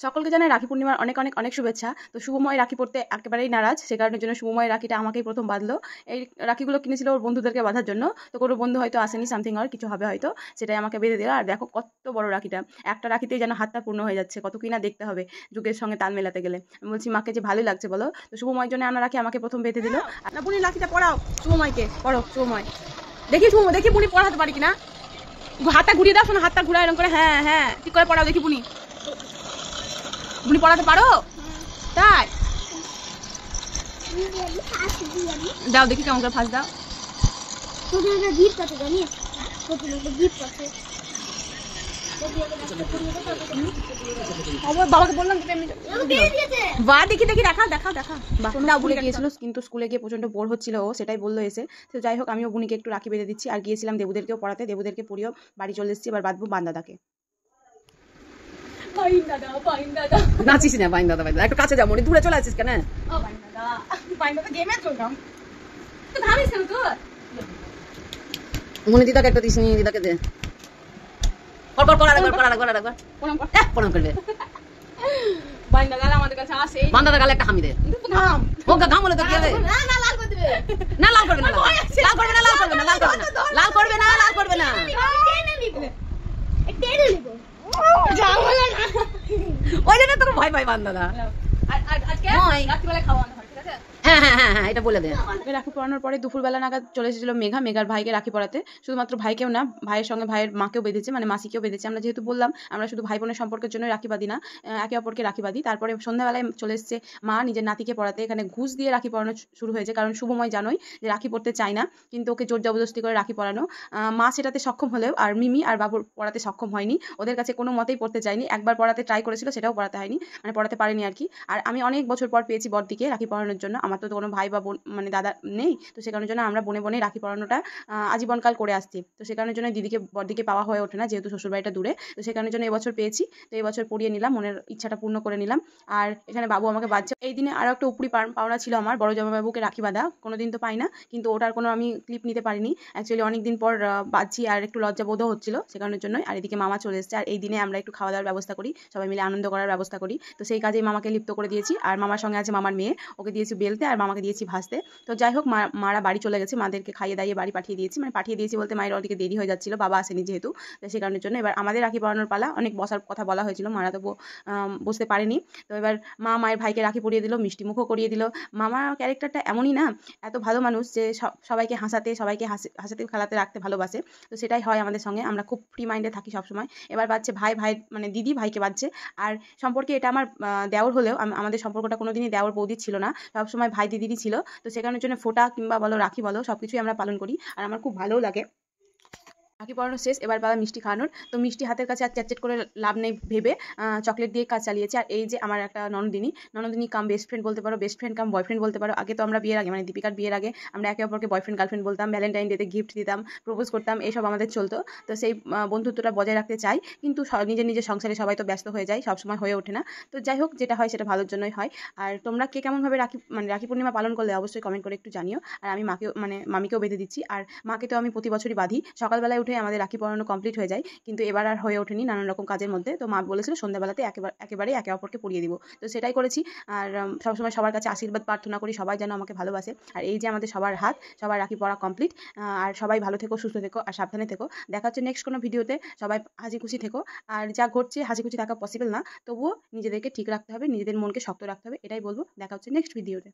সকলকে জানাই রাখি পূর্ণিমার অনেক অনেক অনেক শুভেচ্ছা। তো শুভময় রাখি পড়তে একেবারেই নারাজ, সে কারণের জন্য শুভময় রাখিটা আমাকেই প্রথম বাঁধলো। এই রাখিগুলো কিনেছিল ওর বন্ধুদেরকে বাঁধার জন্য। তো কোনো বন্ধু হয়তো আসেনি, সামথিং আর কিছু হবে হয়তো, সেটাই আমাকে বেঁধে দিল। আর দেখো কত বড় রাখিটা, একটা রাখিতেই যেন হাতটা পূর্ণ হয়ে যাচ্ছে। কত কিনা দেখতে হবে যুগের সঙ্গে তাল মেলাতে গেলে। আমি বলছি মাকে যে ভালোই লাগছে বলো। তো শুভময়ের জন্য আনা রাখি আমাকে প্রথম বেঁধে দিল। না বুনি রাখিটা পড়াও, শুভময়কে পড়ো। শুভময় দেখি, শুভময় দেখি বুনি পড়াতে পারি কিনা। হাতটা ঘুরিয়ে দাও, শোনো হাতটা ঘুরা এরকম করে। হ্যাঁ হ্যাঁ ঠিক করে পড়াও দেখি বুনি। বুনি পড়াতে পারো? তাই দাও দেখি কেমন করে ফাঁস দাও। বাবাকে বললাম বা দেখি দেখি দেখাও দেখাও দেখাও। বাহ ভুলে গিয়েছিল, কিন্তু স্কুলে গিয়ে প্রচন্ড বোর হচ্ছিল ও, সেটাই বললো এসে। তো যাই হোক আমিও বুনিকে একটু রাখি বেঁধে দিচ্ছি। আর গিয়েছিলাম দেবুদেরকেও পড়াতে, দেবুদেরকে পড়িয়েও বাড়ি চলে এসেছি। এবার বাঁধবো বান্দাদাকে। নাচিস না বাইন দাদা, একটু কাছে যাবো, দূরে চলে আসিস কেন? মনে দিদাকে একটা দিস নি, দিদাকে দে। প্রণাম করবে। বান্দাদার গালে একটা হামি দে। ঘাম হলে তো কি হবে? না লাল করবে না, লাল করবে না, লাল করবে না, লাল করবে না, লাল করবে না, লাল করবে না। ওই জন্য তোর ভয় ভয় বান্দাদা। হ্যাঁ হ্যাঁ হ্যাঁ হ্যাঁ এটা বলে দে। রাখি পরানোর পরে দুপুরবেলা নাগাদ চলে এসেছিল মেঘা, মেঘার ভাইকে রাখি পরাতে। শুধুমাত্র ভাইকেও না, ভাইয়ের সঙ্গে ভাইয়ের মাকেও বেঁধেছে, মানে মাসিকেও বেঁধেছে। আমরা যেহেতু বললাম আমরা শুধু ভাই বোনের সম্পর্কের জন্য রাখি বাঁধি না, একে অপরকে রাখি বাঁধি। তারপরে সন্ধ্যাবেলায় চলে এসেছে মা নিজের নাতিকে পড়াতে। এখানে ঘুষ দিয়ে রাখি পরানো শুরু হয়েছে, কারণ শুভময় জানোই যে রাখি পড়তে চায় না, কিন্তু ওকে জোর জবরদস্তি করে রাখি পরানো। মা সেটাতে সক্ষম হলেও আর মিমি আর বাবুর পড়াতে সক্ষম হয়নি। ওদের কাছে কোনো মতেই পড়তে চায়নি। একবার পড়াতে ট্রাই করেছিল, সেটাও পড়াতে হয়নি, মানে পড়াতে পারেনি আর কি। আর আমি অনেক বছর পর পেয়েছি বড়দিকে রাখি পরানোর জন্য। আমার তো কোনো ভাই বা বোন মানে দাদা নেই, তো সে কারণের জন্য আমরা বনে বনে রাখি পরানোটা আজীবনকাল করে আসছি। তো সে কারণের জন্য দিদিকে বড়দিকে পাওয়া হয়ে ওঠে না, যেহেতু শ্বশুরবাড়িটা দূরে। তো সে কারণের জন্য এবছর পেয়েছি, তো এবছর পড়িয়ে নিলাম, মনের ইচ্ছাটা পূর্ণ করে নিলাম। আর এখানে বাবু আমাকে বাঁধছে। এই দিনে আরও একটা উপরি পাওনা ছিল আমার, বড় জামাইবাবুকে রাখি বাঁধা। কোনোদিন তো পাই না, কিন্তু ওটার কোনো আমি ক্লিপ নিতে পারিনি। অ্যাকচুয়ালি অনেকদিন পর বাঁধছি, আর একটু লজ্জাবোধও হচ্ছিল সে কারণের জন্যই। আর এদিকে মামা চলে এসেছে, আর এই দিনে আমরা একটু খাওয়া দাওয়ার ব্যবস্থা করি, সবাই মিলে আনন্দ করার ব্যবস্থা করি। তো সেই কাজেই মামাকে লিপ্ত করে দিয়েছি। আর মামার সঙ্গে আছে মামার মেয়ে, ওকে দিয়েছি বেলতে আর মামাকে দিয়েছি ভাজতে। তো যাই হোক মারা বাড়ি চলে গেছে, মাদেরকে খাইয়ে দাইয়ে বাড়ি পাঠিয়ে দিয়েছি। মানে পাঠিয়ে দিয়েছি বলতে মায়ের ওদিকে দেরি হয়ে যাচ্ছিল, বাবা আসেনি যেহেতু, তো সে কারণের জন্য এবার আমাদের রাখি পরানোর পালা। অনেক বসার কথা বলা হয়েছিল, মারা তো বসতে পারেনি। তো এবার মায়ের ভাইকে রাখি পরিয়ে দিল, মিষ্টি মুখও করিয়ে দিল। মামার ক্যারেক্টারটা এমনই না, এত ভালো মানুষ যে সবাইকে হাসাতে, সবাইকে হাসাতে খেলাতে রাখতে ভালোবাসে। তো সেটাই হয় আমাদের সঙ্গে, আমরা খুব ফ্রি মাইন্ডে থাকি সবসময়। এবার বাচ্চে ভাই মানে দিদি ভাইকে বাচ্চে। আর সম্পর্কে এটা আমার দেওর হলেও আমাদের সম্পর্কটা কোনোদিনই দেওর বৌদি ছিল না, সবসময় ভাই দিদিরই ছিল। তো সে কারণের জন্য ফোঁটা কিংবা বলো রাখি বলো সবকিছুই আমরা পালন করি, আর আমার খুব ভালোও লাগে। রাখি পরানো শেষ, এবার পালা মিষ্টি খাওয়ানোর। তো মিষ্টি হাতের কাছে আর চ্যাট করে লাভ নেই ভেবে চকলেট দিয়ে কাজ চালিয়েছে। আর এই যে আমার একটা ননদিনী কাম বেস্ট ফ্রেন্ড বলতে পারো, বেস্ট ফ্রেন্ড কাম বয়ফ্রেন্ড বলতে পারো। আগে তো আমরা বিয়ের আগে মানে দীপিকার বিয়ের আগে আমরা একে অপরকে বয়ফ্রেন্ড গার্লফ্রেন্ড বলতাম, ভ্যালেন্টাইন ডেতে গিফট দিতাম, প্রপোজ করতাম, এইসব আমাদের চলতো। তো সেই বন্ধুত্বটা বজায় রাখতে চাই, কিন্তু নিজের নিজের সংসারে সবাই তো ব্যস্ত হয়ে যায়, সবসময় হয়ে ওঠে না। তো যাই হোক যেটা হয় সেটা ভালোর জন্যই হয়। আর তোমরা কে কেমনভাবে রাখি পূর্ণিমা পালন করলে অবশ্যই কমেন্ট করে একটু জানিও। আর আমি মাকেও মানে মামিকেও বেঁধে দিচ্ছি। আর মাকে তো আমি প্রতি বছরই বাঁধি, সকালবেলায় উঠে আমাদের রাখি পরানো কমপ্লিট হয়ে যায়, কিন্তু এবার আর হয়ে ওঠেনি নানান রকম কাজের মধ্যে। তো মা বলেছিল সন্ধ্যাবেলাতে একেবারে একে অপরকে পরিয়ে দিব, তো সেটাই করেছি। আর সবসময় সবার কাছে আশীর্বাদ প্রার্থনা করি, সবাই যেন আমাকে ভালোবাসে। আর এই যে আমাদের সবার সবার রাখি পরা কমপ্লিট। আর সবাই ভালো থেকো, সুস্থ থেকো, আর সাবধানে থেকো। দেখা হচ্ছে নেক্সট কোনো ভিডিওতে। সবাই হাসি খুশি থেকো। আর যা ঘটছে হাসি খুশি থাকা পসিবল না, তবুও নিজেদেরকে ঠিক রাখতে হবে, নিজেদের মনকে শক্ত রাখতে হবে, এটাই বলবো। দেখা হচ্ছে নেক্সট ভিডিওতে।